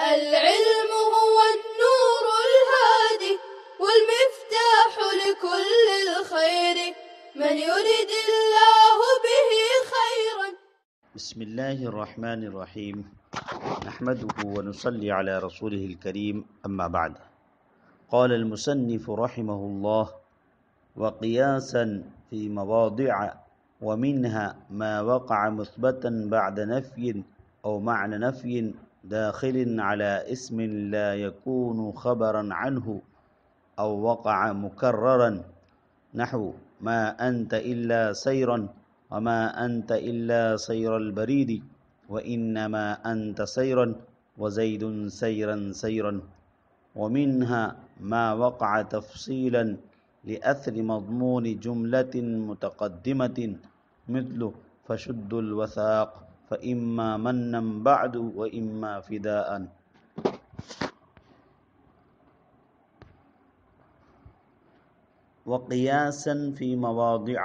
العلم هو النور الهادي والمفتاح لكل الخير من يرد الله به خيرا. بسم الله الرحمن الرحيم نحمده ونصلي على رسوله الكريم أما بعد. قال المصنف رحمه الله: وقياسا في مواضع ومنها ما وقع مثبتا بعد نفي أو معنى نفي داخل على اسم لا يكون خبرا عنه أو وقع مكررا نحو ما أنت إلا سيرا وما أنت إلا سير البريد وإنما أنت سيرا وزيد سيرا سيرا. ومنها ما وقع تفصيلا لأثر مضمون جملة متقدمة مثل فشد الوثاق فإما منا بعد وإما فداء. وقیاساً فی مواضع،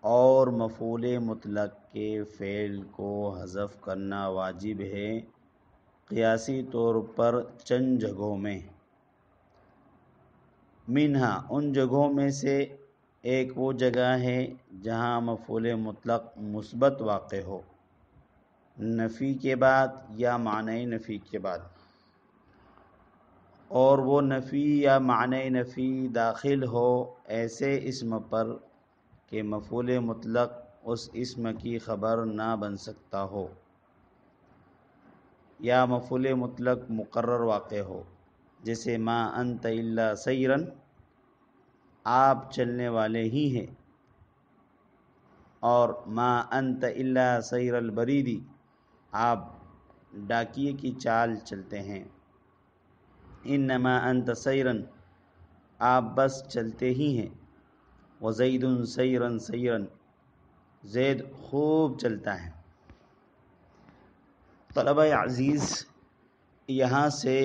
اور مفعول مطلق کے فعل کو حذف کرنا واجب ہے قیاسی طور پر چند جگہوں میں. منہا، ان جگہوں میں سے ایک وہ جگہ ہے جہاں مفعول مطلق مثبت واقع ہو نفی کے بعد یا معنی نفی کے بعد، اور وہ نفی یا معنی نفی داخل ہو ایسے اسم پر کہ مفعول مطلق اس اسم کی خبر نہ بن سکتا ہو، یا مفعول مطلق مقرر واقع ہو، جیسے ما انت الا سیرن، آپ چلنے والے ہی ہیں، اور ما انت الا سیر البریدی، آپ ڈاکیے کی چال چلتے ہیں. انما انت سیرن، آپ بس چلتے ہی ہیں. وزید سیرن سیرن، زید خوب چلتا ہے. طلبہ عزیز، یہاں سے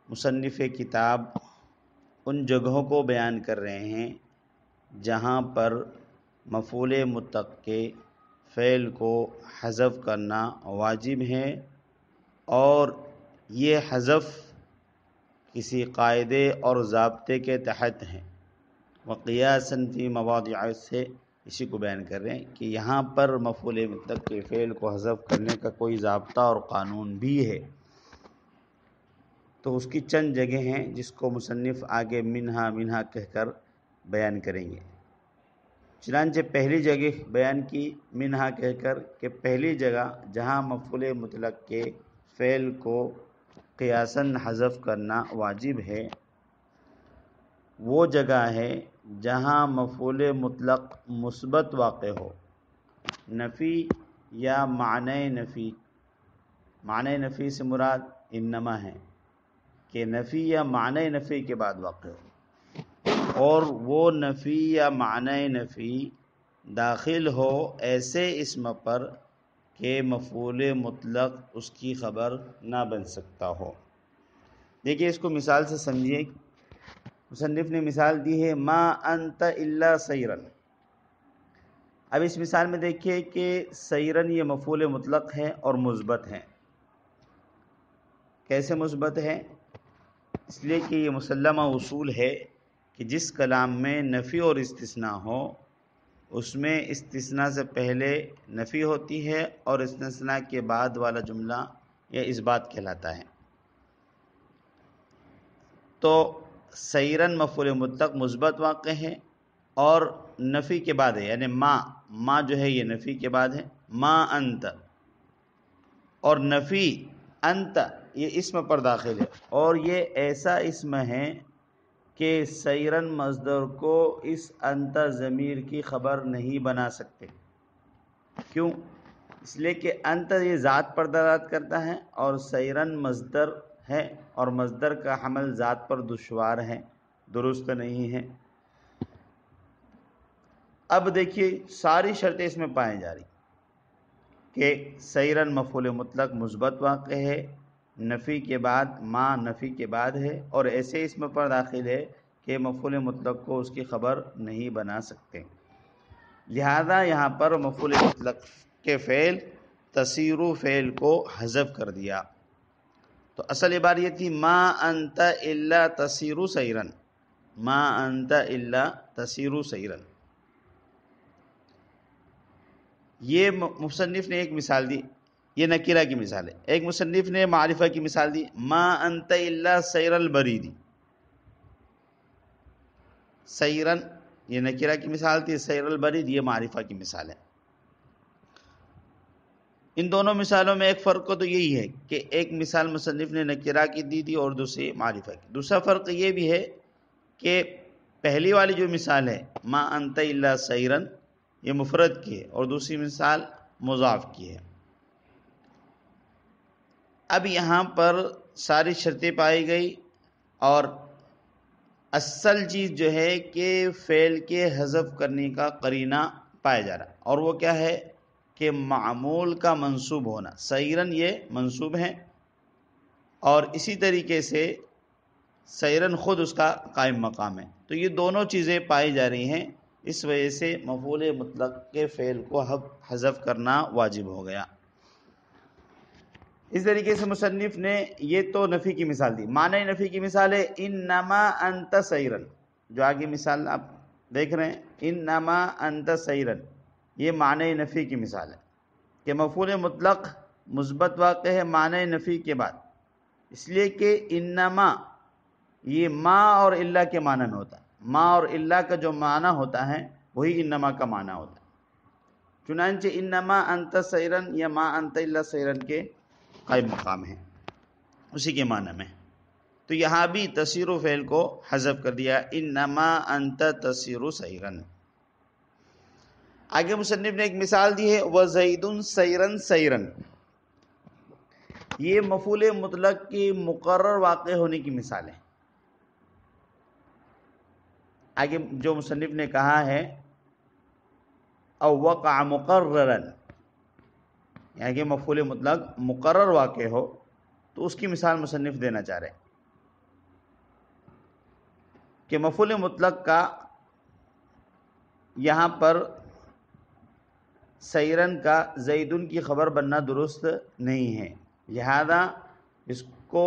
مصنف کتاب ان جگہوں کو بیان کر رہے ہیں جہاں پر مفعول مطلق کے فعل کو حذف کرنا واجب ہے، اور یہ حذف کسی قاعدے اور ضابطے کے تحت ہیں. وقیاساً فی مواضع سے اسی کو بیان کر رہے ہیں کہ یہاں پر مفعول مطلق کے فعل کو حذف کرنے کا کوئی ضابطہ اور قانون بھی ہے. تو اس کی چند جگہ ہیں جس کو مصنف آگے منہا کہہ کر بیان کریں گے. چنانچہ پہلی جگہ بیان کی منہا کہہ کر کہ پہلی جگہ جہاں مفعول مطلق کے فعل کو قیاساً حذف کرنا واجب ہے وہ جگہ ہے جہاں مفعول مطلق مثبت واقع ہو نفی یا معنی نفی. معنی نفی سے مراد انما ہے کہ نفی یا معنی نفی کے بعد واقع ہو، اور وہ نفی یا معنی نفی داخل ہو ایسے اسم پر کہ مفعول مطلق اس کی خبر نہ بن سکتا ہو. دیکھیے اس کو مثال سے سمجھیے. مصنف نے مثال دی ہے ما انت الا سیرن. اب اس مثال میں دیکھیے کہ سیرن یہ مفعول مطلق ہے اور مثبت ہے. کیسے مثبت ہے؟ اس لیے کہ یہ مسلمہ اصول ہے کہ جس کلام میں نفی اور استثناء ہو اس میں استثناء سے پہلے نفی ہوتی ہے اور استثناء کے بعد والا جملہ یہ اثبات کہلاتا ہے. تو سیرن مفعول مطلق مثبت واقع ہے اور نفی کے بعد ہے، یعنی ما جو ہے یہ نفی کے بعد ہے. ما انت، اور نفی انت یہ اسم پر داخل ہے، اور یہ ایسا اسم ہے کہ سیرن مصدر کو اس انت ضمیر کی خبر نہیں بنا سکتے. کیوں؟ اس لیے کہ انت یہ ذات پر دلالت کرتا ہے اور سیرن مصدر ہے، اور مصدر کا حمل ذات پر دشوار ہے، درست نہیں ہے. اب دیکھیے ساری شرطیں اس میں پائیں جا رہی کہ سیرن مفعول مطلق مثبت واقع ہے، نفی کے بعد ما نفی کے بعد ہے، اور ایسے اسم پر داخل ہے کہ مفعول مطلق کو اس کی خبر نہیں بنا سکتے. لہذا یہاں پر مفعول مطلق کے فعل تسیرو فعل کو حذف کر دیا. تو اصل عبارت یہ تھی ما انت الا تسیر سیرن، ما انت الا تسیر سیرن۔ یہ مصنف نے ایک مثال دی، یہ نکرہ کی مثال ہے۔ ایک مصنف نے معرفہ کی مثال دی، ما انت الا سیر البرید، سیرن یہ نکرہ کی مثال تھی، سیر البرید یہ معرفہ کی مثال ہے۔ ان دونوں مثالوں میں ایک فرق تو یہی ہے کہ ایک مثال مصنف نے نکرہ کی دی تھی اور دوسری معرفہ کی۔ دوسرا فرق یہ بھی ہے کہ پہلی والی جو مثال ہے ما انت الا سیرن یہ مفرد کی ہے اور دوسری مثال مضاف کی ہے۔ اب یہاں پر ساری شرطیں پائی گئی اور اصل چیز جو ہے کہ فعل کے حذف کرنے کا قرینہ پایا جا رہا، اور وہ کیا ہے کہ معمول کا منصوب ہونا۔ سیرن یہ منصوب ہے اور اسی طریقے سے سیرن خود اس کا قائم مقام ہے، تو یہ دونوں چیزیں پائی جا رہی ہیں، اس وجہ سے مفعول مطلق کے فعل کو حذف کرنا واجب ہو گیا۔ اس طریقے سے مصنف نے یہ تو نفی کی مثال دی۔ معنی نفی کی مثال ہے انما انت سیرن، جو آگے مثال آپ دیکھ رہے ہیں انما انت سیرن، یہ معنی نفی کی مثال ہے کہ مفعول مطلق مثبت واقع ہے معنی نفی کے بعد، اس لیے کہ انما یہ ما اور الا کے معنی میں ہوتا ہے، ما اور الا کا جو معنی ہوتا ہے وہی انما کا معنی ہوتا ہے۔ چنانچہ انما انت سیرن یا ما انت الا سیرن کے قائم مقام ہے اسی کے معنی میں، تو یہاں بھی تسیر فعل کو حذف کر دیا، انما انت تسیر سیرن۔ آگے مصنف نے ایک مثال دی ہے وزید سیرن سیرن، یہ مفعول مطلق کی مقرر واقع ہونے کی مثال ہے۔ آگے جو مصنف نے کہا ہے او وقع مقررن، یعنی کہ مفعول مطلق مقرر واقع ہو، تو اس کی مثال مصنف دینا چاہ رہے ہیں کہ مفعول مطلق کا یہاں پر سیرن کا زیدن کی خبر بننا درست نہیں ہے، لہذا اس کو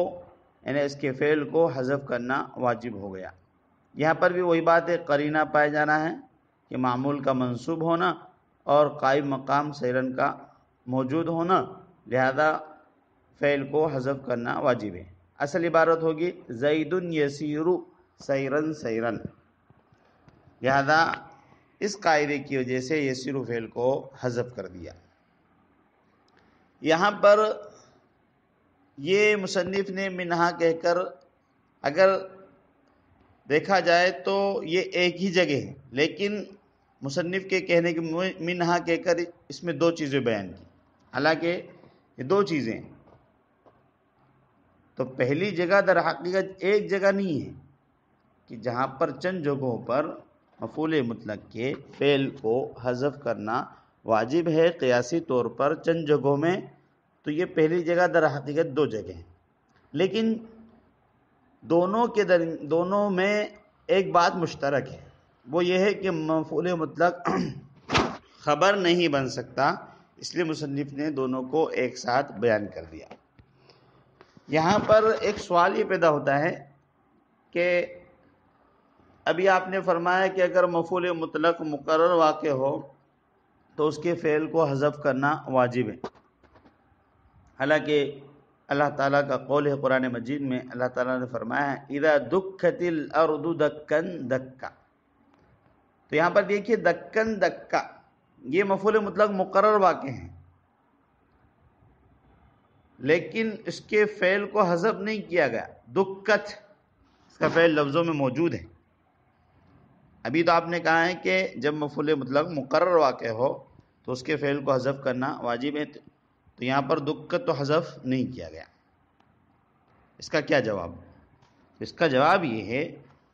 یعنی اس کے فعل کو حذف کرنا واجب ہو گیا۔ یہاں پر بھی وہی بات ہے، قرینہ پایا جانا ہے کہ معمول کا منصوب ہونا اور قائم مقام سیرن کا موجود ہونا، لہذا فعل کو حذف کرنا واجب ہے۔ اصل عبارت ہوگی زید یسیر سیرن سیرن، لہذا اس قاعدے کی وجہ سے یسیر فعل کو حذف کر دیا۔ یہاں پر یہ مصنف نے منہا کہہ کر اگر دیکھا جائے تو یہ ایک ہی جگہ ہے، لیکن مصنف کے کہنے کی منہا کہہ کر اس میں دو چیزیں بیان کی، حالانکہ یہ دو چیزیں ہیں۔ تو پہلی جگہ در حقیقت ایک جگہ نہیں ہے کہ جہاں پر چند جگہوں پر مفعول مطلق کے فعل کو حذف کرنا واجب ہے قیاسی طور پر چند جگہوں میں، تو یہ پہلی جگہ در حقیقت دو جگہ ہیں، لیکن دونوں میں ایک بات مشترک ہے، وہ یہ ہے کہ مفعول مطلق خبر نہیں بن سکتا، اس لیے مصنف نے دونوں کو ایک ساتھ بیان کر دیا۔ یہاں پر ایک سوال یہ پیدا ہوتا ہے کہ ابھی آپ نے فرمایا کہ اگر مفعول مطلق مقرر واقع ہو تو اس کے فعل کو حذف کرنا واجب ہے، حالانکہ اللہ تعالیٰ کا قول ہے قرآن مجید میں، اللہ تعالیٰ نے فرمایا ہے اذا دکت الارض دکن دکا، تو یہاں پر دیکھیے دکن دکا یہ مفعول مطلق مقرر واقع ہیں، لیکن اس کے فعل کو حذف نہیں کیا گیا، دکت اس کا فعل لفظوں میں موجود ہے۔ ابھی تو آپ نے کہا ہے کہ جب مفعول مطلق مقرر واقع ہو تو اس کے فعل کو حذف کرنا واجب ہے، تو یہاں پر دکت تو حذف نہیں کیا گیا۔ اس کا کیا جواب؟ اس کا جواب یہ ہے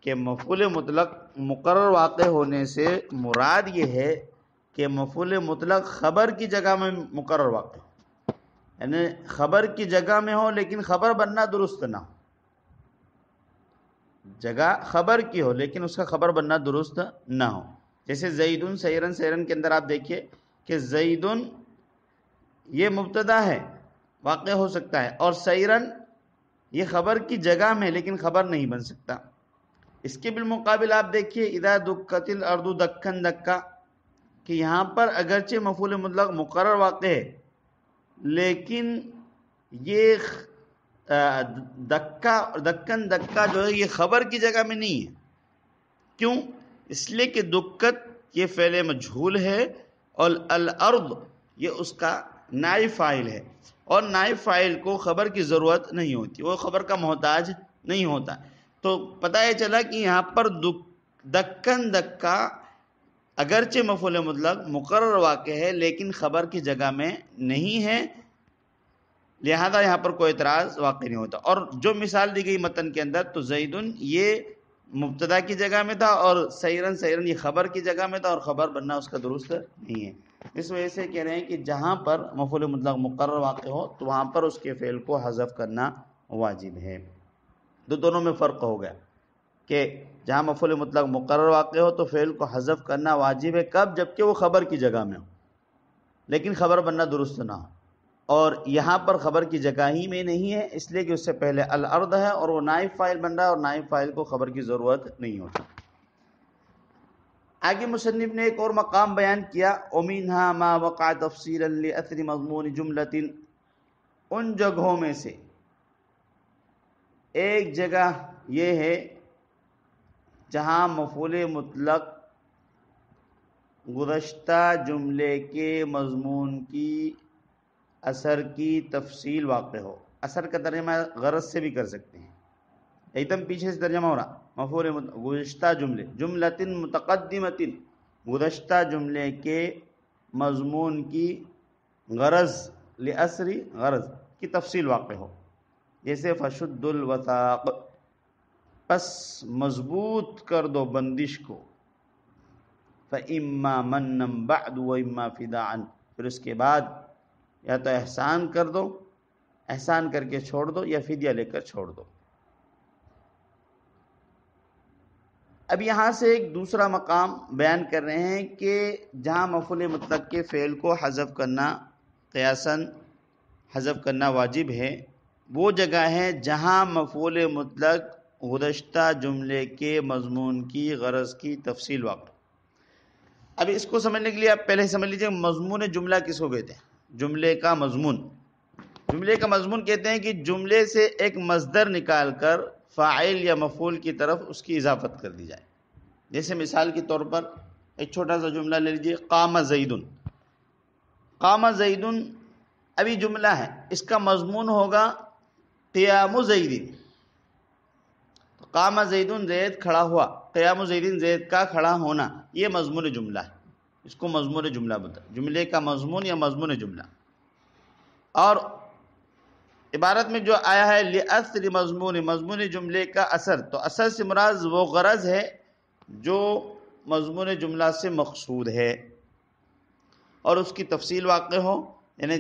کہ مفعول مطلق مقرر واقع ہونے سے مراد یہ ہے کہ مفعول مطلق خبر کی جگہ میں مقرر واقع ہو، یعنی خبر کی جگہ میں ہو لیکن خبر بننا درست نہ ہو، جگہ خبر کی ہو لیکن اس کا خبر بننا درست نہ ہو۔ جیسے زیدن سیرن، سیرن کے اندر آپ دیکھیے کہ زیدن یہ مبتدا ہے، واقع ہو سکتا ہے، اور سیرن یہ خبر کی جگہ میں لیکن خبر نہیں بن سکتا۔ اس کے بالمقابل آپ دیکھیے اذا دکت الارض دکن دکا، کہ یہاں پر اگرچہ مفعول مطلق مقرر واقع ہے لیکن یہ دکن دکا جو ہے یہ خبر کی جگہ میں نہیں ہے۔ کیوں؟ اس لیے کہ دکت یہ فعل مجہول ہے اور الارض یہ اس کا نائب فاعل ہے، اور نائب فاعل کو خبر کی ضرورت نہیں ہوتی، وہ خبر کا محتاج نہیں ہوتا۔ تو پتہ یہ چلا کہ یہاں پر دکن دکا اگرچہ مفعول مطلق مقرر واقع ہے لیکن خبر کی جگہ میں نہیں ہے، لہذا یہاں پر کوئی اعتراض واقع نہیں ہوتا۔ اور جو مثال دی گئی متن کے اندر تو زیدن یہ مبتدا کی جگہ میں تھا اور سیرن یہ خبر کی جگہ میں تھا، اور خبر بننا اس کا درست نہیں ہے۔ اس وجہ سے کہہ رہے ہیں کہ جہاں پر مفعول مطلق مقرر واقع ہو تو وہاں پر اس کے فعل کو حذف کرنا واجب ہے۔ دونوں میں فرق ہو گیا کہ جہاں مفعول مطلق مقرر واقع ہو تو فعل کو حذف کرنا واجب ہے، کب؟ جبکہ وہ خبر کی جگہ میں ہو لیکن خبر بننا درست نہ ہو، اور یہاں پر خبر کی جگہ ہی میں نہیں ہے اس لیے کہ اس سے پہلے الارض ہے اور وہ نائب فاعل بن رہا ہے، اور نائب فاعل کو خبر کی ضرورت نہیں ہوتی۔ آگے مصنف نے ایک اور مقام بیان کیا، وَمِنْهَا مَا وَقَعَ تَفْصِيلًا لِأَثْرِ مَضْمُونِ جُمْلَةٍ، ان جگہوں میں سے ایک جگہ یہ ہے جہاں مفعول مطلق گزشتہ جملے کے مضمون کی اثر کی تفصیل واقع ہو۔ اثر کا ترجمہ غرض سے بھی کر سکتے ہیں، ایک دم پیچھے سے ترجمہ ہو رہا، مفعول گزشتہ جملے، جملۃ متقدمۃ، گزشتہ جملے کے مضمون کی غرض، لأثر غرض کی تفصیل واقع ہو، جیسے فشد الوثاق، پس مضبوط کر دو بندش کو، فإما مَنًّا بَعْدُ وإما فداءً، پھر اس کے بعد یا تو احسان کر دو، احسان کر کے چھوڑ دو، یا فدیہ لے کر چھوڑ دو۔ اب یہاں سے ایک دوسرا مقام بیان کر رہے ہیں کہ جہاں مفعول مطلق کے فعل کو حذف کرنا قیاساً حذف کرنا واجب ہے، وہ جگہ ہے جہاں مفعول مطلق گزشتہ جملے کے مضمون کی غرض کی تفصیل واقع۔ اب اس کو سمجھنے کے لیے آپ پہلے سمجھ لیجئے مضمون جملہ کس کو کہتے ہیں؟ جملے کا مضمون، جملے کا مضمون کہتے ہیں کہ جملے سے ایک مصدر نکال کر فاعل یا مفعول کی طرف اس کی اضافت کر دی جائے۔ جیسے مثال کے طور پر ایک چھوٹا سا جملہ لے لیجئے، قام زیدن۔ قام زیدن ابھی جملہ ہے، اس کا مضمون ہوگا قیام زیدن۔ قام زیدن، زید کھڑا ہوا، قیام زیدن، زید کا کھڑا ہونا، یہ مضمون جملہ ہے، اس کو مضمون جملہ بتا، جملے کا مضمون یا مضمون جملہ۔ اور عبارت میں جو آیا ہے لأثر مضمون، مضمون جملے کا اثر، تو اثر سے مراد وہ غرض ہے جو مضمون جملہ سے مقصود ہے اور اس کی تفصیل واقع ہو، یعنی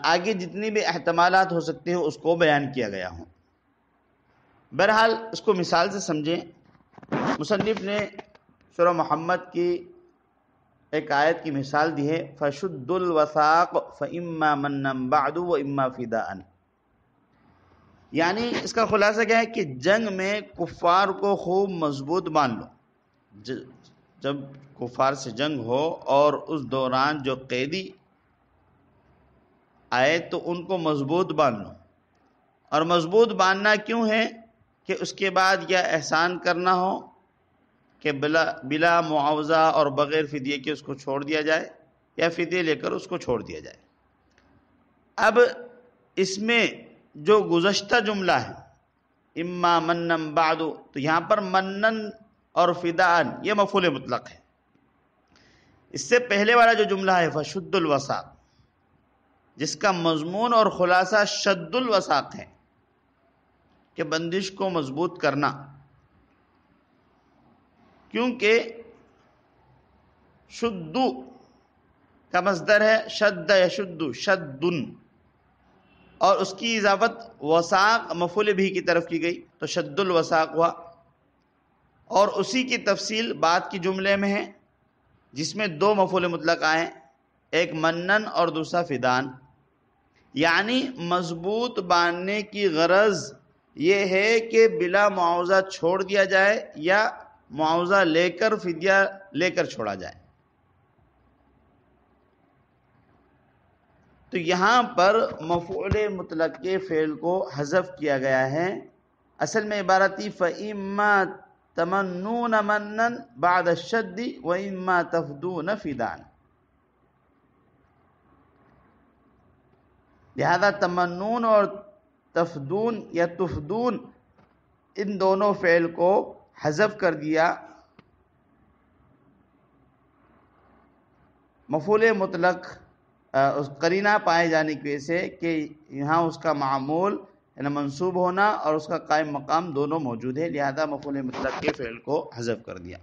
آگے جتنی بھی احتمالات ہو سکتے ہیں اس کو بیان کیا گیا ہو۔ بہرحال اس کو مثال سے سمجھیں۔ مصنف نے سورہ محمد کی ایک آیت کی مثال دی ہے، فَشُدُّ الْوَثَاقَ فَإِمَّا مَنًّا بَعْدُ وَإِمَّا فِدَاءً، یعنی اس کا خلاصہ کیا ہے کہ جنگ میں کفار کو خوب مضبوط باندھ لو۔ جب کفار سے جنگ ہو اور اس دوران جو قیدی آئے تو ان کو مضبوط باندھ لو، اور مضبوط باندھنا کیوں ہے کہ اس کے بعد یا احسان کرنا ہو کہ بلا معاوضہ اور بغیر فدیے کے اس کو چھوڑ دیا جائے، یا فدیے لے کر اس کو چھوڑ دیا جائے۔ اب اس میں جو گزشتہ جملہ ہے اما منن بعد، تو یہاں پر منن اور فداءً یہ مفعول مطلق ہے۔ اس سے پہلے والا جو جملہ ہے فشد الوثاق، جس کا مضمون اور خلاصہ شد الوثاق ہے کہ بندش کو مضبوط کرنا، کیونکہ شدو کا مصدر ہے شد یشد، شدن، اور اس کی اضافت وثاق مفعول بھی کی طرف کی گئی تو شد الوثاق ہوا، اور اسی کی تفصیل بعد کی جملے میں ہے جس میں دو مفعول مطلق آئے، ایک منن اور دوسرا فدان۔ یعنی مضبوط باندھنے کی غرض یہ ہے کہ بلا معاوضہ چھوڑ دیا جائے یا معاوضہ لے کر فدیہ لے کر چھوڑا جائے. تو یہاں پر مفعول مطلق کے فعل کو حذف کیا گیا ہے. اصل میں عبارت تھی فَإِمَّا تَمَنُّونَ مَنًّا بَعْدَ الشَّدِّ وَإِمَّا تَفْدُونَ فِدَانَ. لہذا تمنون اور تفدون یا تفدون ان دونوں فعل کو حذف کر دیا. مفعول مطلق اس قرینہ پائے جانے کی وجہ سے کہ یہاں اس کا معمول منصوب ہونا اور اس کا قائم مقام دونوں موجود ہے، لہذا مفعول مطلق کے فعل کو حذف کر دیا.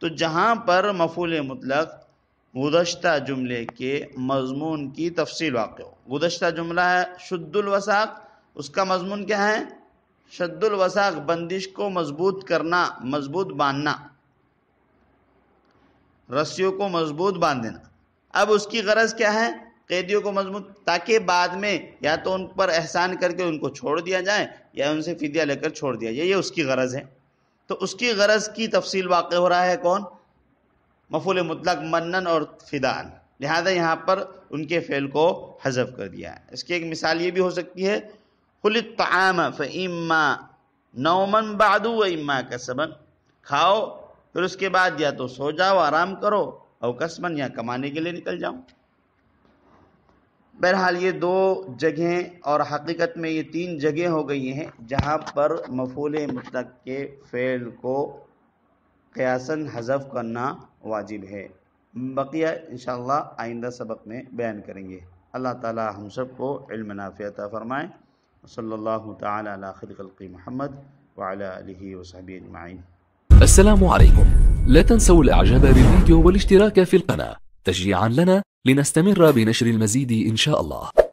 تو جہاں پر مفعول مطلق گزشتہ جملے کے مضمون کی تفصیل واقع ہو. گزشتہ جملہ ہے شد الوثاق، اس کا مضمون کیا ہے؟ شد الوثاق، بندش کو مضبوط کرنا، مضبوط باندھنا، رسیوں کو مضبوط باندھ دینا. اب اس کی غرض کیا ہے؟ قیدیوں کو مضبوط، تاکہ بعد میں یا تو ان پر احسان کر کے ان کو چھوڑ دیا جائے یا ان سے فدیہ لے کر چھوڑ دیا جائے، یہ اس کی غرض ہے. تو اس کی غرض کی تفصیل واقع ہو رہا ہے کون؟ مفعول مطلق منن اور فدان، لہذا یہاں پر ان کے فعل کو حذف کر دیا ہے. اس کی ایک مثال یہ بھی ہو سکتی ہے قُلِ الطَّعَامَ فَإِمَّا نَوْمًا بَعْدُ وَإِمَّا كَسَبًا، کھاؤ پھر اس کے بعد یا تو سو جاؤ آرام کرو، او کسبن یا کمانے کے لیے نکل جاؤ. بہرحال یہ دو جگہیں اور حقیقت میں یہ تین جگہیں ہو گئی ہیں جہاں پر مفعول مطلق کے فعل کو قیاساً حذف کرنا واجب ہے. بقیہ انشاءاللہ آئندہ سبق میں بیان کریں گے. اللہ تعالی ہم سب کو علم نافع عطا فرمائے. صلی اللہ تعالی علی خیر خلق محمد وعلی آلہ وصحبہ اجمعین. السلام عليكم. لا تنسوا الاعجاب بالفيديو والاشتراك في القناة تشجيعا لنا لنستمر بنشر المزيد إن شاء الله.